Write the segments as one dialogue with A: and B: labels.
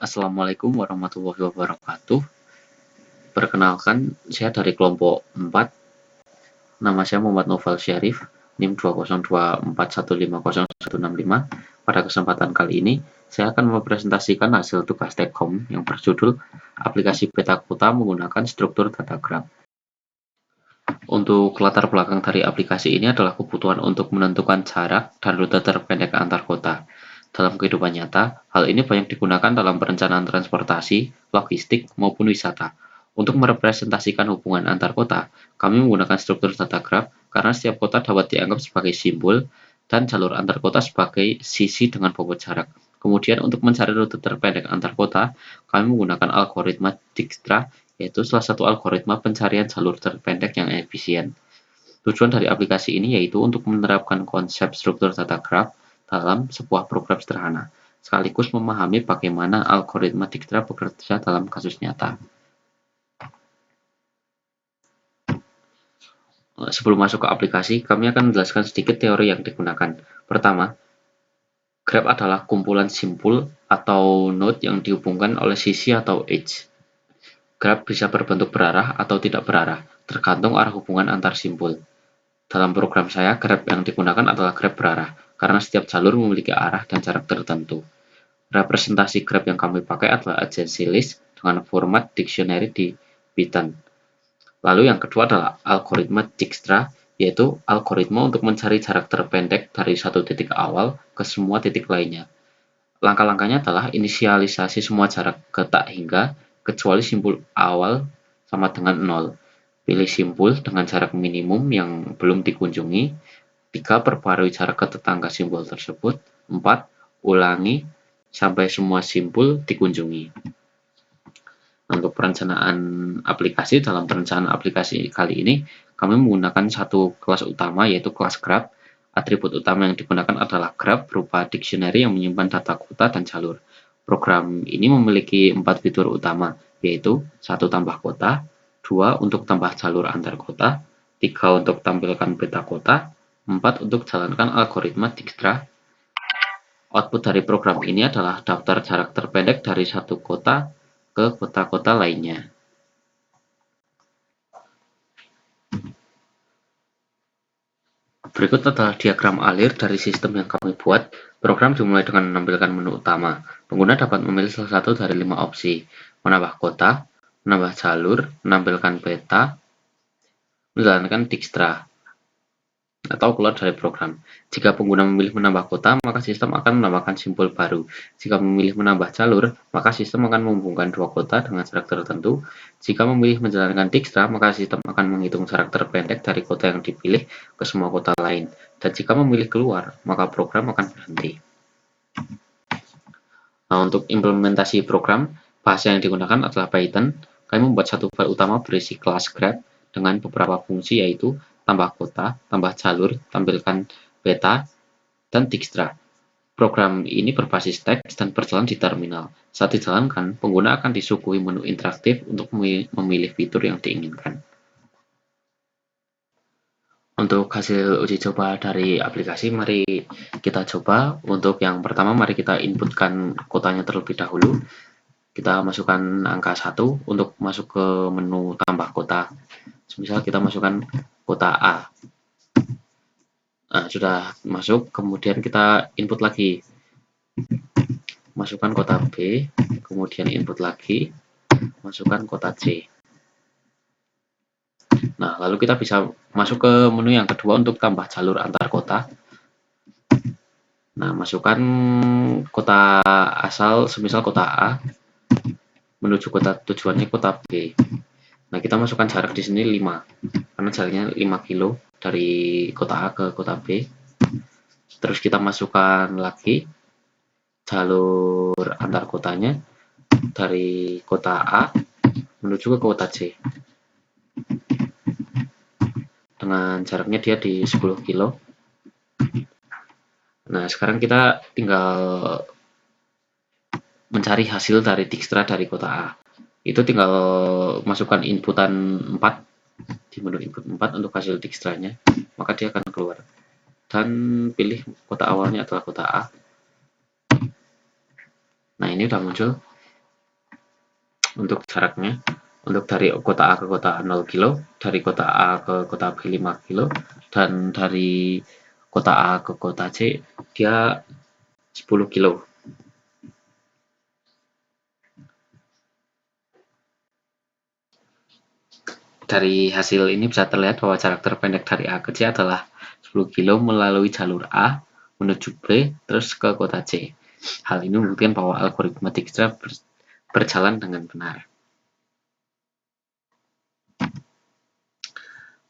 A: Assalamualaikum warahmatullahi wabarakatuh. Perkenalkan, saya dari kelompok 4. Nama saya Muhammad Noval Syarif, NIM 20241501165. Pada kesempatan kali ini, saya akan mempresentasikan hasil tugas take home yang berjudul Aplikasi Peta Kota menggunakan struktur data graph. Untuk latar belakang dari aplikasi ini adalah kebutuhan untuk menentukan jarak dan rute terpendek antar kota. Dalam kehidupan nyata, hal ini banyak digunakan dalam perencanaan transportasi, logistik, maupun wisata. Untuk merepresentasikan hubungan antar kota, kami menggunakan struktur data graph karena setiap kota dapat dianggap sebagai simbol dan jalur antar kota sebagai sisi dengan bobot jarak. Kemudian untuk mencari rute terpendek antar kota, kami menggunakan algoritma Dijkstra, yaitu salah satu algoritma pencarian jalur terpendek yang efisien. Tujuan dari aplikasi ini yaitu untuk menerapkan konsep struktur data graph dalam sebuah program sederhana, sekaligus memahami bagaimana algoritma Dijkstra bekerja dalam kasus nyata. Sebelum masuk ke aplikasi, kami akan menjelaskan sedikit teori yang digunakan. Pertama, graph adalah kumpulan simpul atau node yang dihubungkan oleh sisi atau edge. Graph bisa berbentuk berarah atau tidak berarah, tergantung arah hubungan antar simpul. Dalam program saya, graph yang digunakan adalah graph berarah, karena setiap jalur memiliki arah dan jarak tertentu. Representasi graph yang kami pakai adalah adjacency list dengan format dictionary di Python. Lalu yang kedua adalah algoritma Dijkstra, yaitu algoritma untuk mencari jarak terpendek dari satu titik awal ke semua titik lainnya. Langkah-langkahnya adalah inisialisasi semua jarak ke tak hingga, kecuali simpul awal sama dengan 0. Pilih simpul dengan jarak minimum yang belum dikunjungi. 3. Perbarui jarak ke tetangga simpul tersebut. 4. Ulangi sampai semua simpul dikunjungi. Untuk perencanaan aplikasi, dalam perencanaan aplikasi kali ini, kami menggunakan satu kelas utama yaitu kelas graph. Atribut utama yang digunakan adalah graph berupa dictionary yang menyimpan data kota dan jalur. Program ini memiliki 4 fitur utama, yaitu 1. Tambah kota, 2. Untuk tambah jalur antar kota, 3. Untuk tampilkan peta kota, 4. Untuk jalankan algoritma Dijkstra. Output dari program ini adalah daftar jarak terpendek dari satu kota ke kota-kota lainnya. Berikut adalah diagram alir dari sistem yang kami buat. Program dimulai dengan menampilkan menu utama. Pengguna dapat memilih salah satu dari 5 opsi: menambah kota, menambah jalur, menampilkan peta, menjalankan Dijkstra, atau keluar dari program. Jika pengguna memilih menambah kota, maka sistem akan menambahkan simpul baru. Jika memilih menambah jalur, maka sistem akan menghubungkan dua kota dengan jarak tertentu. Jika memilih menjalankan Dijkstra, maka sistem akan menghitung jarak terpendek dari kota yang dipilih ke semua kota lain. Dan jika memilih keluar, maka program akan berhenti. Nah, untuk implementasi program, bahasa yang digunakan adalah Python. Kami membuat satu file utama berisi kelas graph dengan beberapa fungsi, yaitu tambah kota, tambah jalur, tampilkan peta, dan Dijkstra. Program ini berbasis teks dan berjalan di terminal. Saat dijalankan, pengguna akan disuguhi menu interaktif untuk memilih fitur yang diinginkan. Untuk hasil uji coba dari aplikasi, mari kita coba. Untuk yang pertama, mari kita inputkan kotanya terlebih dahulu. Kita masukkan angka 1 untuk masuk ke menu tambah kota. Misal kita masukkan kota A. Nah, sudah masuk, kemudian kita input lagi. Masukkan kota B, kemudian input lagi, masukkan kota C. Nah, lalu kita bisa masuk ke menu yang kedua untuk tambah jalur antar kota. Nah, masukkan kota asal, semisal kota A, menuju kota tujuannya kota B. Nah, kita masukkan jarak di sini 5, karena jaraknya 5 kilo dari kota A ke kota B. Terus kita masukkan lagi jalur antar kotanya dari kota A menuju ke kota C. Dengan jaraknya dia di 10 kilo. Nah, sekarang kita tinggal mencari hasil dari Dijkstra dari kota A. Itu tinggal masukkan inputan 4 di menu input 4 untuk hasil Dijkstranya, maka dia akan keluar. Dan pilih kota awalnya adalah kota A. Nah, ini udah muncul. untuk jaraknya. Untuk dari kota A ke kota 0 kilo, dari kota A ke kota B 5 kilo, dan dari kota A ke kota C dia 10 kilo. Dari hasil ini bisa terlihat bahwa jarak terpendek dari A ke C adalah 10 kilo melalui jalur A menuju B terus ke kota C. Hal ini membuktikan bahwa algoritma Dijkstra berjalan dengan benar.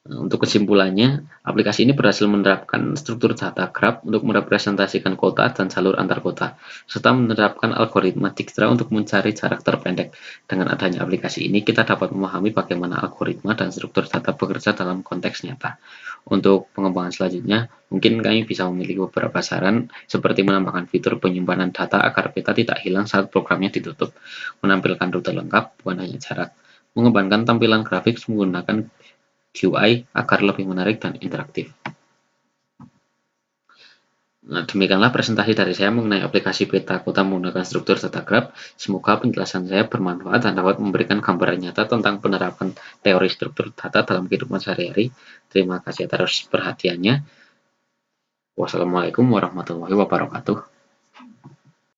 A: Untuk kesimpulannya, aplikasi ini berhasil menerapkan struktur data graph untuk merepresentasikan kota dan jalur antar kota, serta menerapkan algoritma Dijkstra untuk mencari jarak terpendek. Dengan adanya aplikasi ini, kita dapat memahami bagaimana algoritma dan struktur data bekerja dalam konteks nyata. Untuk pengembangan selanjutnya, mungkin kami bisa memiliki beberapa saran, seperti menambahkan fitur penyimpanan data agar peta tidak hilang saat programnya ditutup, menampilkan rute lengkap, bukan hanya jarak, mengembangkan tampilan grafik menggunakan QI agar lebih menarik dan interaktif. Nah, demikianlah presentasi dari saya mengenai aplikasi peta kota menggunakan struktur data graph. Semoga penjelasan saya bermanfaat dan dapat memberikan gambaran nyata tentang penerapan teori struktur data dalam kehidupan sehari-hari. Terima kasih atas perhatiannya. Wassalamualaikum warahmatullahi wabarakatuh.